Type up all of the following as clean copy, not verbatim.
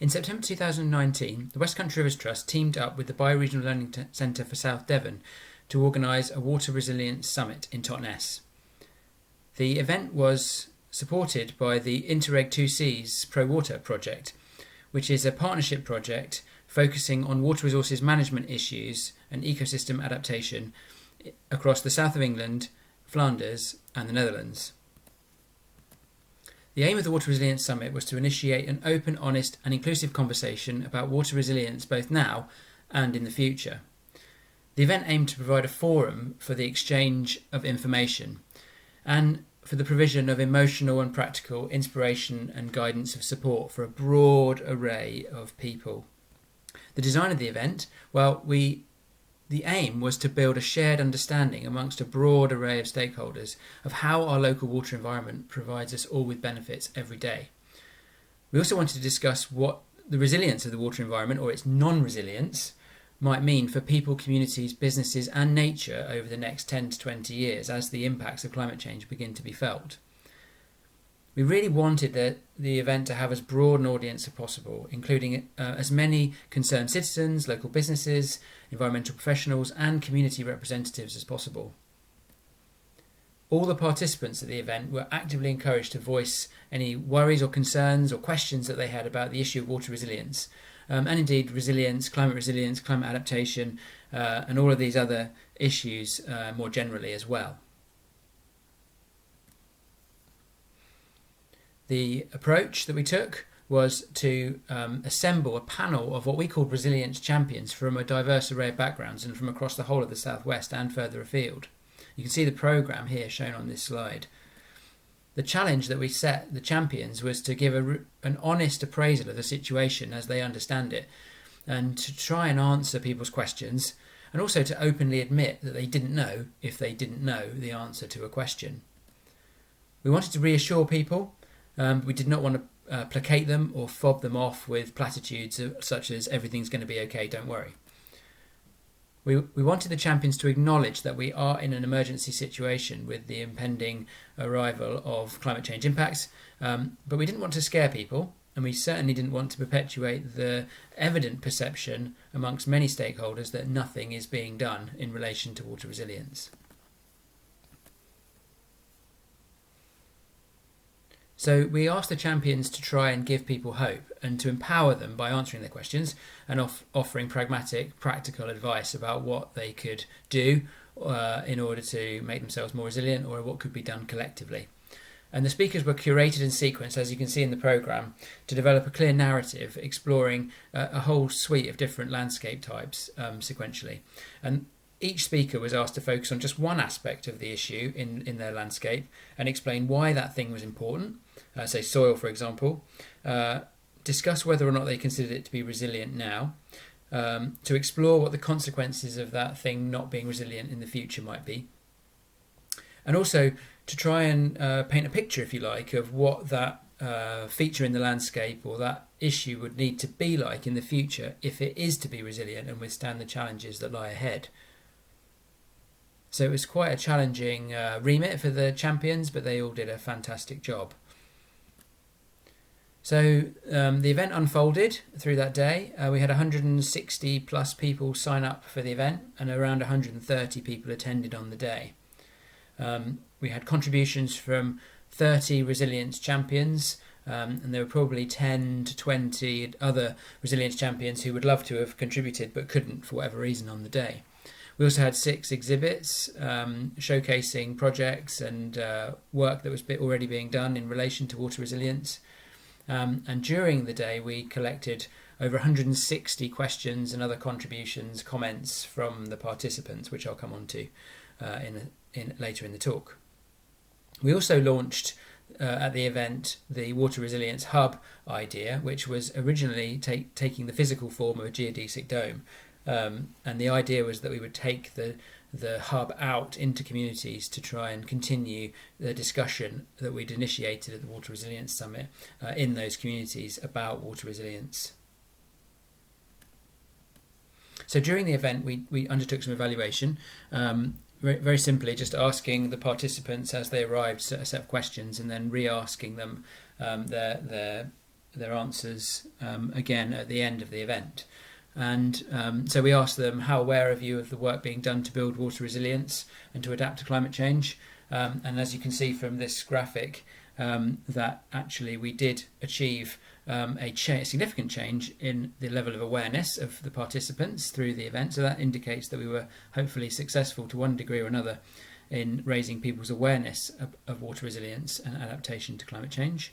In September 2019, the West Country Rivers Trust teamed up with the Bioregional Learning Centre for South Devon to organise a water resilience summit in Totnes. The event was supported by the Interreg 2C's Pro Water project, which is a partnership project focusing on water resources management issues and ecosystem adaptation across the south of England, Flanders and the Netherlands. The aim of the Water Resilience Summit was to initiate an open, honest and inclusive conversation about water resilience both now and in the future. The event aimed to provide a forum for the exchange of information and for the provision of emotional and practical inspiration and guidance of support for a broad array of people. The design of the event, the aim was to build a shared understanding amongst a broad array of stakeholders of how our local water environment provides us all with benefits every day. We also wanted to discuss what the resilience of the water environment, or its non-resilience, might mean for people, communities, businesses and nature over the next 10 to 20 years as the impacts of climate change begin to be felt. We really wanted the event to have as broad an audience as possible, including as many concerned citizens, local businesses, environmental professionals and community representatives as possible. All the participants at the event were actively encouraged to voice any worries or concerns or questions that they had about the issue of water resilience, and indeed resilience, climate adaptation, and all of these other issues more generally as well. The approach that we took was to assemble a panel of what we called resilience champions from a diverse array of backgrounds and from across the whole of the southwest and further afield. You can see the programme here shown on this slide. The challenge that we set the champions was to give an honest appraisal of the situation as they understand it, and to try and answer people's questions, and also to openly admit that they didn't know if they didn't know the answer to a question. We wanted to reassure people. We did not want to placate them or fob them off with platitudes such as everything's going to be okay, don't worry. We wanted the champions to acknowledge that we are in an emergency situation with the impending arrival of climate change impacts, but we didn't want to scare people, and we certainly didn't want to perpetuate the evident perception amongst many stakeholders that nothing is being done in relation to water resilience. So we asked the champions to try and give people hope and to empower them by answering their questions and offering pragmatic, practical advice about what they could do in order to make themselves more resilient, or what could be done collectively. And the speakers were curated and sequenced, as you can see in the programme, to develop a clear narrative exploring a whole suite of different landscape types sequentially. And each speaker was asked to focus on just one aspect of the issue in their landscape and explain why that thing was important, say soil for example, discuss whether or not they considered it to be resilient now, to explore what the consequences of that thing not being resilient in the future might be, and also to try and paint a picture, if you like, of what that feature in the landscape or that issue would need to be like in the future if it is to be resilient and withstand the challenges that lie ahead. So it was quite a challenging remit for the champions, but they all did a fantastic job. So the event unfolded through that day. We had 160 plus people sign up for the event, and around 130 people attended on the day. We had contributions from 30 resilience champions, and there were probably 10 to 20 other resilience champions who would love to have contributed but couldn't for whatever reason on the day. We also had 6 exhibits showcasing projects and work that was already being done in relation to water resilience. And during the day we collected over 160 questions and other contributions, comments from the participants, which I'll come on to later in the talk. We also launched at the event the Water Resilience Hub idea, which was originally taking the physical form of a geodesic dome. And the idea was that we would take the hub out into communities to try and continue the discussion that we'd initiated at the Water Resilience Summit in those communities about water resilience. So during the event we undertook some evaluation, very simply just asking the participants as they arrived a set of questions and then re-asking them their their answers again at the end of the event. And so we asked them, how aware are you of the work being done to build water resilience and to adapt to climate change? And as you can see from this graphic, that actually we did achieve a significant change in the level of awareness of the participants through the event. So that indicates that we were hopefully successful to one degree or another in raising people's awareness of water resilience and adaptation to climate change.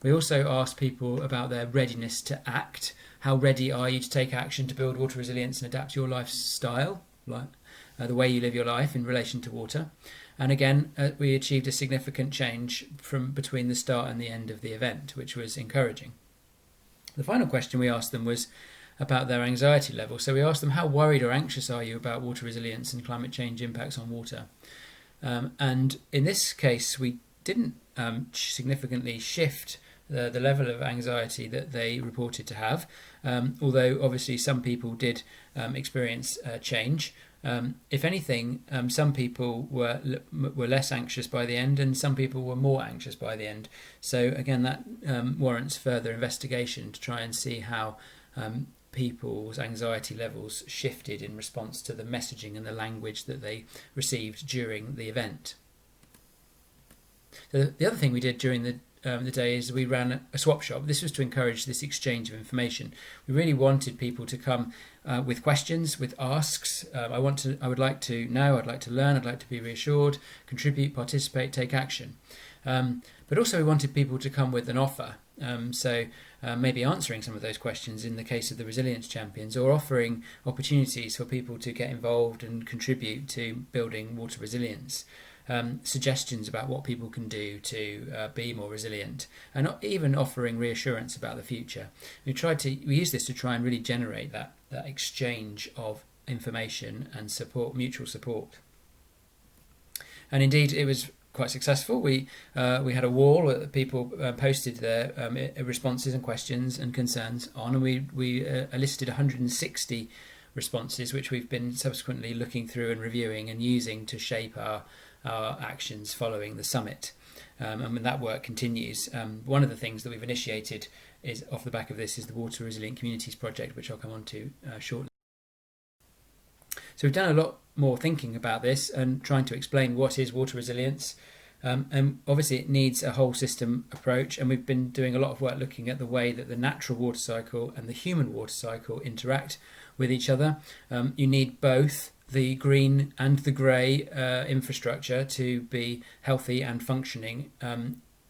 We also asked people about their readiness to act. How ready are you to take action to build water resilience and adapt your lifestyle, the way you live your life in relation to water? And again, we achieved a significant change from between the start and the end of the event, which was encouraging. The final question we asked them was about their anxiety level. So we asked them, how worried or anxious are you about water resilience and climate change impacts on water? And in this case, we didn't significantly shift the level of anxiety that they reported to have, although obviously some people did experience change. If anything, some people were less anxious by the end, and some people were more anxious by the end. So again, that warrants further investigation to try and see how people's anxiety levels shifted in response to the messaging and the language that they received during the event. So the other thing we did during the day is we ran a swap shop. This was to encourage this exchange of information. We really wanted people to come with questions, with asks. I would like to know, I'd like to learn, I'd like to be reassured, contribute, participate, take action. But also we wanted people to come with an offer. So maybe answering some of those questions in the case of the Resilience Champions, or offering opportunities for people to get involved and contribute to building water resilience. Suggestions about what people can do to be more resilient, and even offering reassurance about the future. We use this to try and really generate that exchange of information and support, mutual support. And indeed, it was quite successful. We had a wall that people posted their responses and questions and concerns on, and we listed 160 responses, which we've been subsequently looking through and reviewing and using to shape our actions following the summit. And when that work continues, one of the things that we've initiated is off the back of this is the Water Resilient Communities project, which I'll come on to shortly. So we've done a lot more thinking about this and trying to explain what is water resilience. And obviously it needs a whole system approach, and we've been doing a lot of work looking at the way that the natural water cycle and the human water cycle interact with each other. You need both the green and the grey infrastructure to be healthy and functioning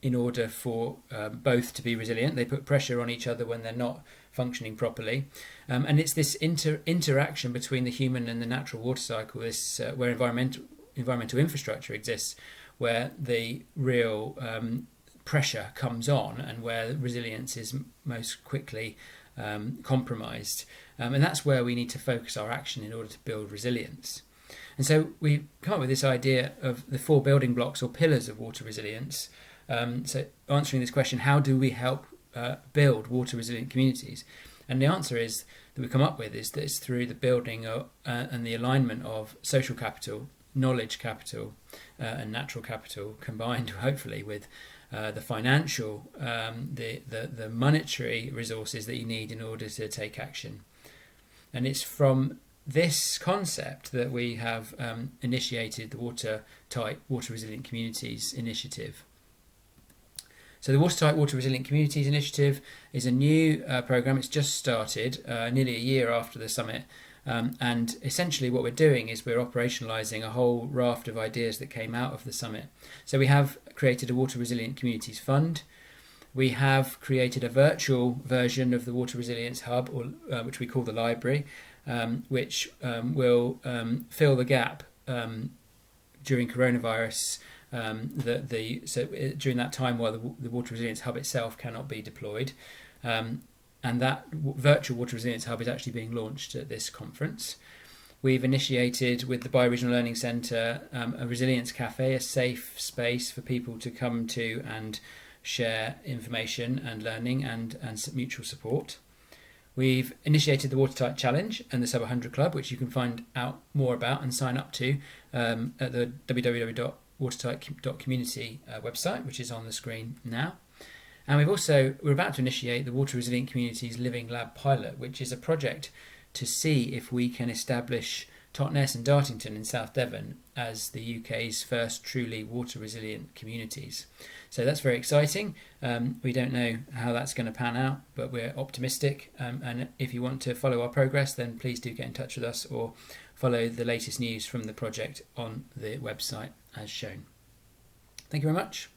in order for both to be resilient. They put pressure on each other when they're not functioning properly. And it's this interaction between the human and the natural water cycle, where environmental infrastructure exists, where the real pressure comes on and where resilience is most quickly compromised. And that's where we need to focus our action in order to build resilience. And so we come up with this idea of the 4 building blocks or pillars of water resilience. So answering this question, how do we help build water resilient communities? And the answer is that we come up with is that it's through the building and the alignment of social capital, knowledge capital, and natural capital, combined hopefully with the financial, the monetary resources that you need in order to take action. And it's from this concept that we have initiated the WATERTIGHT, Water Resilient Communities initiative. So the WATERTIGHT, Water Resilient Communities initiative is a new programme. It's just started nearly a year after the summit. And essentially what we're doing is we're operationalising a whole raft of ideas that came out of the summit. So we have created a Water Resilient Communities Fund. We have created a virtual version of the Water Resilience Hub, which we call the Library, which will fill the gap during coronavirus, during that time while the Water Resilience Hub itself cannot be deployed. And that virtual Water Resilience Hub is actually being launched at this conference. We've initiated with the Bioregional Learning Centre a Resilience Cafe, a safe space for people to come to and share information and learning and mutual support. We've initiated the WATERTIGHT Challenge and the Sub 100 Club, which you can find out more about and sign up to at the www.watertight.community website, which is on the screen now. And we're about to initiate the Water Resilient Communities Living Lab pilot, which is a project to see if we can establish Totnes and Dartington in South Devon as the UK's first truly water resilient communities. So that's very exciting. We don't know how that's going to pan out, but we're optimistic. And if you want to follow our progress, then please do get in touch with us or follow the latest news from the project on the website as shown. Thank you very much.